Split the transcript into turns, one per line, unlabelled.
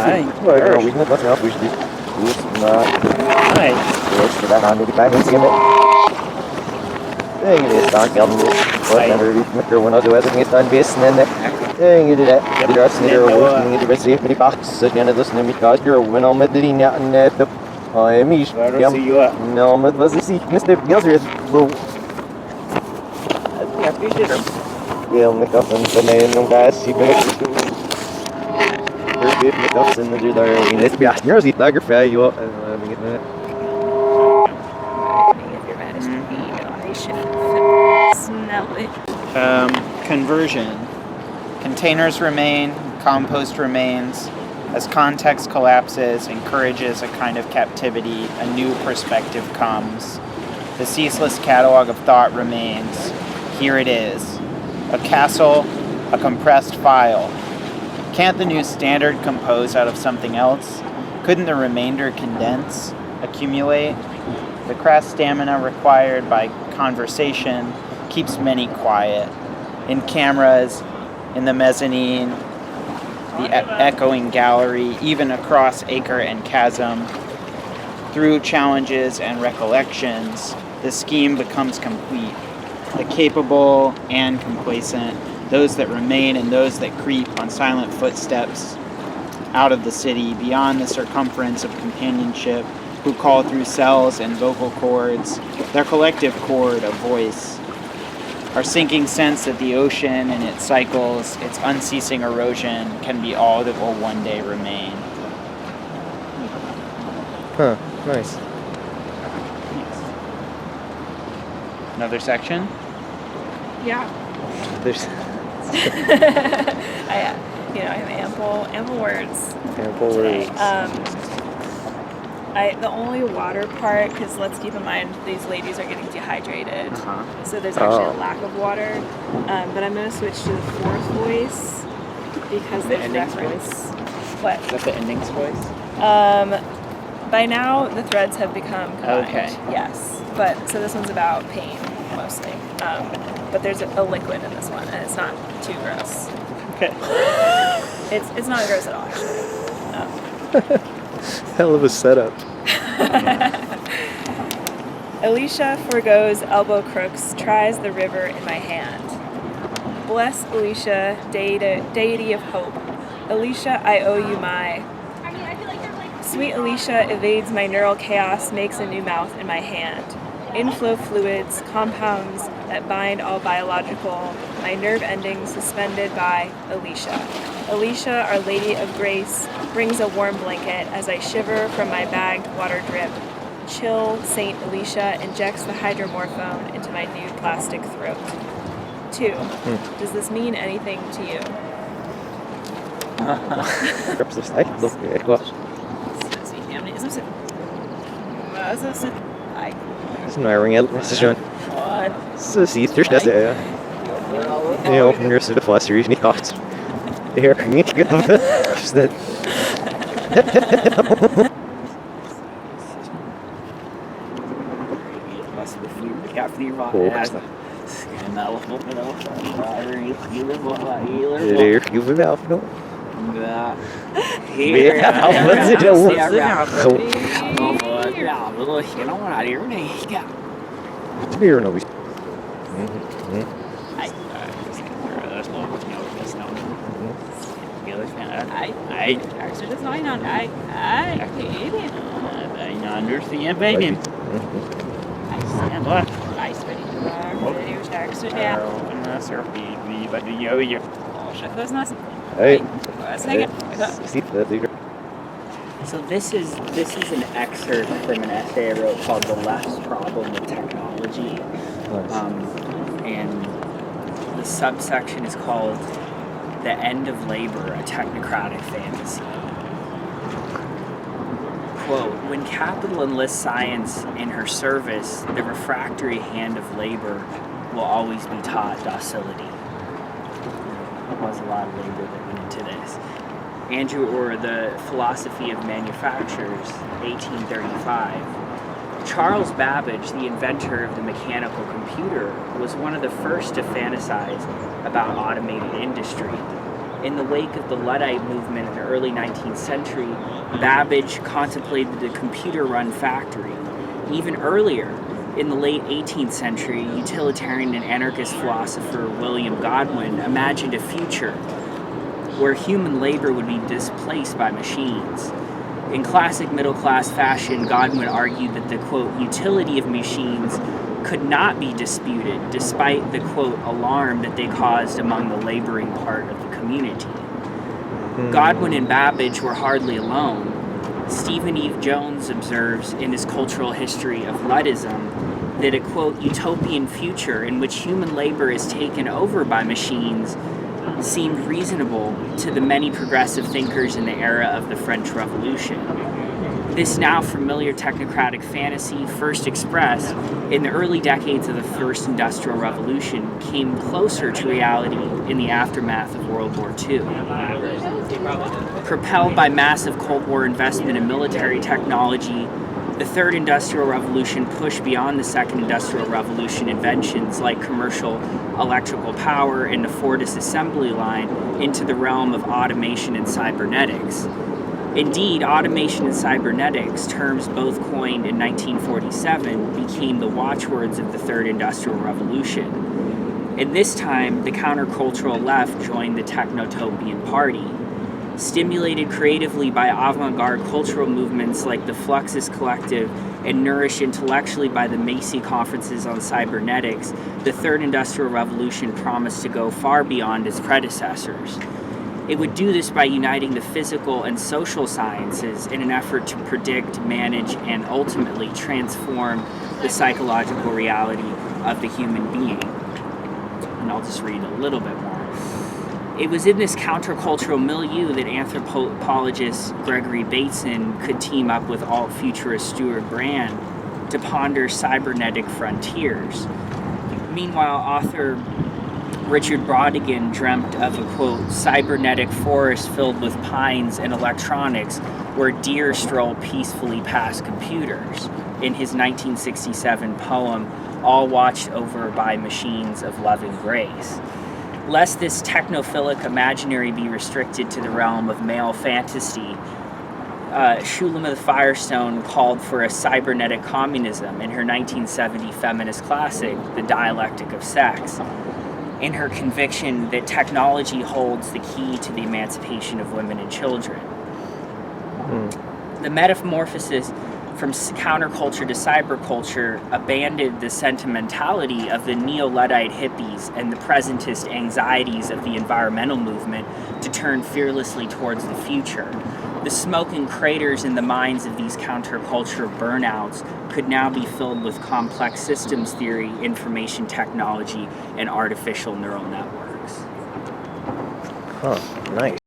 Aye.
Well, we can what's up, we should be
Aye.
yes, that on the back and see it. Dang it is dark album. Whatever we make one of the weather is done best and then dang it that. The rest of the working the rest of the box again this name because you're when I'm at the linja and the Mish. No, but was ich sie Mr. Gilsworth. Ja, met dat en dan nog eens die ben ik met dat en dan daar in het ja, hier ziet daar vrij joh.
Conversion. Containers remain, compost remains. As context collapses, encourages a kind of captivity, a new perspective comes. The ceaseless catalog of thought remains. Here it is. A castle, a compressed file. Can't the new standard compose out of something else? Couldn't the remainder condense, accumulate? The crass stamina required by conversation keeps many quiet. In cameras, in the mezzanine, the echoing gallery, even across acre and chasm. Through challenges and recollections, the scheme becomes complete. The capable and complacent, those that remain and those that creep on silent footsteps out of the city, beyond the circumference of companionship, who call through cells and vocal cords, their collective chord of voice. Our sinking sense that the ocean and its cycles, its unceasing erosion, can be all that will one day remain.
Huh, nice.
Another section?
Yeah.
There's
I have ample words.
ample
today.
words.
The only water part, because let's keep in mind these ladies are getting dehydrated, so there's actually a lack of water. But I'm going to switch to the fourth voice because there's reference. What?
Is that the endings voice?
By now the threads have become combined.
Okay.
Yes, but so this one's about pain mostly. But there's a liquid in this one, and it's not too gross.
Okay.
It's not gross at all, actually.
Hell of a setup.
Alicia forgoes elbow crooks, tries the river in my hand. Bless Alicia, deity of hope. Alicia, I owe you my. Sweet Alicia evades my neural chaos, makes a new mouth in my hand. Inflow fluids, compounds that bind all biological, my nerve endings suspended by Alicia. Alicia, Our Lady of Grace, brings a warm blanket as I shiver from my bagged water drip. Chill, Saint Alicia injects the hydromorphone into my new plastic throat. 2. Does this mean anything to you?
Snarring out message så sitter det ja. Ja, men just det fast ju inte kast. Det är inget gott. Det
understand, baby.
I stand up. I spin
So this is an excerpt from an essay I wrote called "The Last Problem with Technology," and the subsection is called "The End of Labor: A Technocratic Fantasy." Quote, when capital enlists science in her service, the refractory hand of labor will always be taught docility. There was a lot of labor that went into this. Andrew Orr, The Philosophy of Manufactures, 1835. Charles Babbage, the inventor of the mechanical computer, was one of the first to fantasize about automated industry.
In the wake of the Luddite movement in the early 19th century, Babbage contemplated a computer-run factory. Even earlier, in the late 18th century, utilitarian and anarchist philosopher William Godwin imagined a future where human labor would be displaced by machines. In classic middle-class fashion, Godwin argued that the, quote, utility of machines could not be disputed, despite the, quote, alarm that they caused among the laboring part of the community. Godwin and Babbage were hardly alone. Stephen Eve Jones observes in his Cultural History of Luddism that a, quote, utopian future in which human labor is taken over by machines seemed reasonable to the many progressive thinkers in the era of the French Revolution. This now familiar technocratic fantasy, first expressed in the early decades of the First Industrial Revolution, came closer to reality in the aftermath of World War II. Propelled by massive Cold War investment in military technology, the Third Industrial Revolution pushed beyond the Second Industrial Revolution inventions like commercial electrical power and the Fordist assembly line into the realm of automation and cybernetics. Indeed, automation and cybernetics, terms both coined in 1947, became the watchwords of the Third Industrial Revolution. And this time, the countercultural left joined the Technotopian Party. Stimulated creatively by avant-garde cultural movements like the Fluxus Collective and nourished intellectually by the Macy Conferences on Cybernetics, the Third Industrial Revolution promised to go far beyond its predecessors. It would do this by uniting the physical and social sciences in an effort to predict, manage, and ultimately transform the psychological reality of the human being. And I'll just read a little bit more. It was in this countercultural milieu that anthropologist Gregory Bateson could team up with alt-futurist Stuart Brand to ponder cybernetic frontiers. Meanwhile, author Richard Brautigan dreamt of a, quote, cybernetic forest filled with pines and electronics where deer stroll peacefully past computers in his 1967 poem, All Watched Over by Machines of Loving Grace. Lest this technophilic imaginary be restricted to the realm of male fantasy, Shulamith Firestone called for a cybernetic communism in her 1970 feminist classic, The Dialectic of Sex, in her conviction that technology holds the key to the emancipation of women and children. The metamorphosis from counterculture to cyberculture abandoned the sentimentality of the neo-Luddite hippies and the presentist anxieties of the environmental movement to turn fearlessly towards the future. The smoking craters in the minds of these counterculture burnouts could now be filled with complex systems theory, information technology, and artificial neural networks.
Huh, nice.